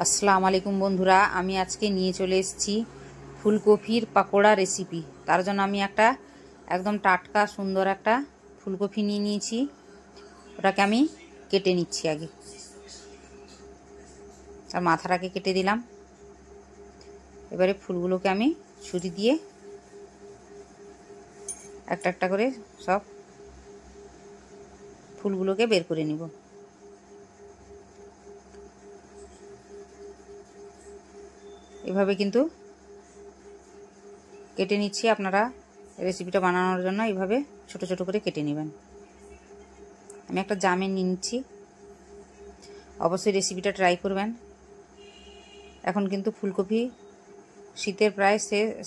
আসসালামু আলাইকুম বন্ধুরা, আমি আজকে নিয়ে চলে এসেছি ফুলকপির পাকোড়া রেসিপি। তার জন্য আমি একটা একদম টাটকা সুন্দর একটা ফুলকপি নিয়ে নিয়েছি। ওটাকে আমি কেটে নিচ্ছি। আগে তার মাথাটাকে কেটে দিলাম। এবারে ফুলগুলোকে আমি ছুরি দিয়ে একটা একটা করে সব ফুলগুলোকে বের করে নিব। এভাবে কিন্তু কেটে নিচ্ছি। আপনারা রেসিপিটা বানানোর জন্য এইভাবে ছোট ছোট করে কেটে নেবেন। আমি একটা জামে নিয়ে নিচ্ছি। অবশ্যই রেসিপিটা ট্রাই করবেন। এখন কিন্তু ফুলকপি শীতের প্রায়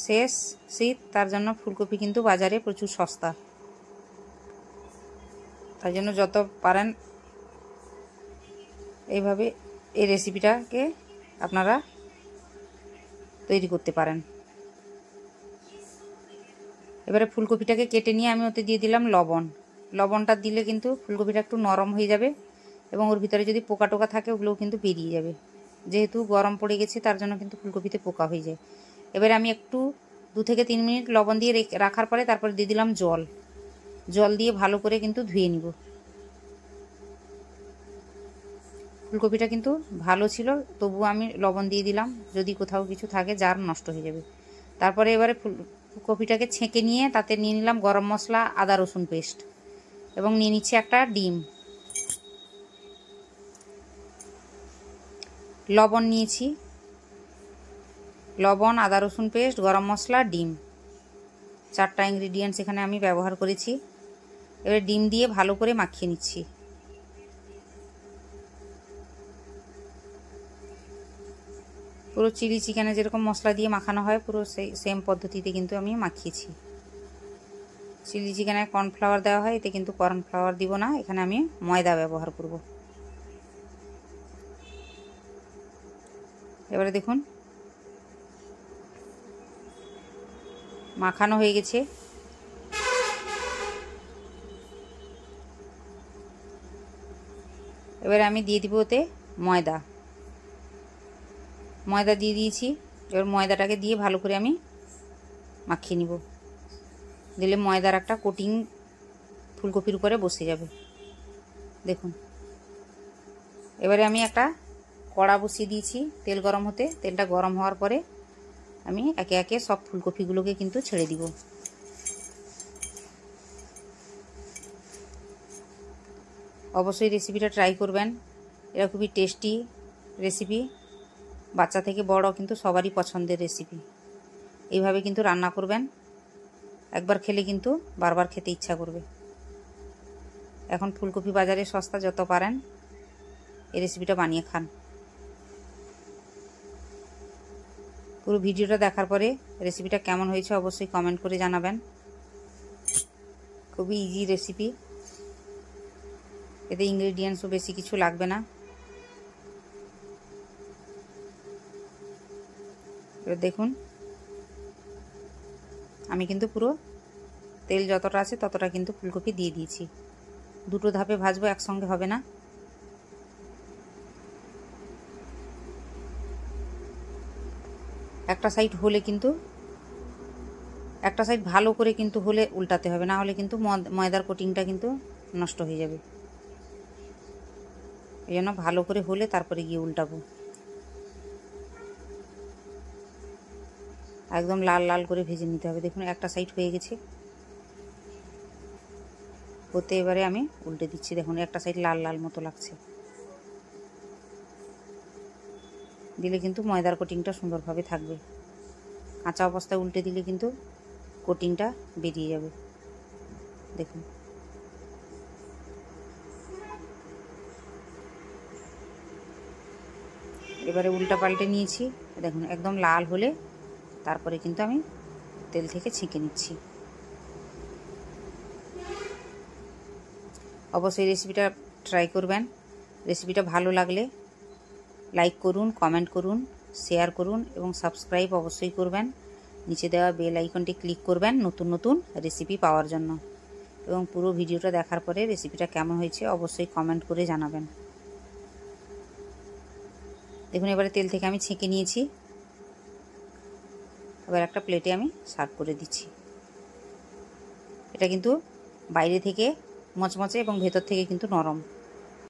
শেষ শীত, তার জন্য ফুলকপি কিন্তু বাজারে প্রচুর সস্তা। তাই জন্য যত পারেন এইভাবে এই রেসিপিটাকে আপনারা তৈরি করতে পারেন। এবারে ফুলকপিটাকে কেটে নিয়ে আমি ওতে দিয়ে দিলাম লবণ। লবণটা দিলে কিন্তু ফুলকপিটা একটু নরম হয়ে যাবে এবং ওর ভিতরে যদি পোকা টোকা থাকে ওগুলোও কিন্তু বেরিয়ে যাবে। যেহেতু গরম পড়ে গেছে তার জন্য কিন্তু ফুলকপিতে পোকা হয়ে যায়। এবারে আমি একটু 2 থেকে 3 মিনিট লবণ দিয়ে রাখার পরে তারপরে দিয়ে দিলাম জল। জল দিয়ে ভালো করে কিন্তু ধুয়ে নিব। ফুলকপিটা কিন্তু ভালো ছিল, তবুও আমি লবণ দিয়ে দিলাম, যদি কোথাও কিছু থাকে জার নষ্ট হয়ে যাবে। তারপরে এবারে ফুলকপিটাকে ছেঁকে নিয়ে তাতে নিয়ে নিলাম গরম মশলা, আদা রসুন পেস্ট এবং নিয়ে নিচ্ছি একটা ডিম। লবণ নিয়েছি, লবণ, আদা রসুন পেস্ট, গরম মশলা, ডিম, 4টা ইনগ্রিডিয়েন্টস এখানে আমি ব্যবহার করেছি। এবারে ডিম দিয়ে ভালো করে মাখিয়ে নিচ্ছি। পুরো চিলি চিকেনে যেরকম মশলা দিয়ে মাখানো হয় পুরো সেই সেম পদ্ধতিতে কিন্তু আমি মাখিয়েছি। চিলি চিকেনে কর্নফ্লাওয়ার দেওয়া হয়, এতে কিন্তু কর্নফ্লাওয়ার দিব না, এখানে আমি ময়দা ব্যবহার করব। এবারে দেখুন মাখানো হয়ে গেছে। এবারে আমি দিয়ে দিব ওতে ময়দা। ময়দা দিয়ে দিয়েছি। এবার ময়দাটাকে দিয়ে ভালো করে আমি মাখিয়ে নিব। দিলে ময়দার একটা কোটিং ফুলকপির উপরে বসে যাবে। দেখুন এবারে আমি একটা কড়া বসিয়ে দিয়েছি তেল গরম হতে। তেলটা গরম হওয়ার পরে আমি একে একে সব ফুলকপিগুলোকে কিন্তু ছেড়ে দিব। অবশ্যই রেসিপিটা ট্রাই করবেন। এটা খুবই টেস্টি রেসিপি, বাচ্চা থেকে বড় কিন্তু সবারই পছন্দের রেসিপি। এইভাবে কিন্তু রান্না করবেন, একবার খেলে কিন্তু বারবার খেতে ইচ্ছা করবে। এখন ফুলকপি বাজারে সস্তা, যত পারেন এই রেসিপিটা বানিয়ে খান। পুরো ভিডিওটা দেখার পরে রেসিপিটা কেমন হয়েছে অবশ্যই কমেন্ট করে জানাবেন। খুবই ইজি রেসিপি, এতে ইনগ্রেডিয়েন্টসও বেশি কিছু লাগবে না। এবার দেখুন আমি কিন্তু পুরো তেল যতটা আছে ততটা কিন্তু ফুলকপি দিয়ে দিয়েছি। 2টো ধাপে ভাজবো, একসঙ্গে হবে না। একটা সাইড হলে কিন্তু একটা সাইড ভালো করে কিন্তু হলে উল্টাতে হবে, না হলে কিন্তু ময়দার কোটিংটা কিন্তু নষ্ট হয়ে যাবে। এই জন্য ভালো করে হলে তারপরে গিয়ে উল্টাবো। একদম লাল লাল করে ভেজে নিতে হবে। দেখুন একটা সাইড হয়ে গেছে, হতে এবারে আমি উল্টে দিচ্ছি। দেখুন একটা সাইড লাল লাল মতো লাগছে। দিলে কিন্তু ময়দার কোটিংটা সুন্দরভাবে থাকবে। কাঁচা অবস্থায় উল্টে দিলে কিন্তু কোটিংটা বেরিয়ে যাবে। দেখুন এবারে উল্টা পাল্টে নিয়েছি। দেখুন একদম লাল হলে তারপরে কিন্তু আমি তেল থেকে ছেঁকে নিচ্ছি। অবশ্যই রেসিপিটা ট্রাই করবেন। রেসিপিটা ভালো লাগলে লাইক করুন, কমেন্ট করুন, শেয়ার করুন এবং সাবস্ক্রাইব অবশ্যই করবেন। নিচে দেওয়া বেল আইকনটি ক্লিক করবেন নতুন নতুন রেসিপি পাওয়ার জন্য। এবং পুরো ভিডিওটা দেখার পরে রেসিপিটা কেমন হয়েছে অবশ্যই কমেন্ট করে জানাবেন। দেখুন এবারে তেল থেকে আমি ছেঁকে নিয়েছি। এবার একটা প্লেটে আমি সার্ভ করে দিচ্ছি। এটা কিন্তু বাইরে থেকে মচমচে এবং ভেতর থেকে কিন্তু নরম।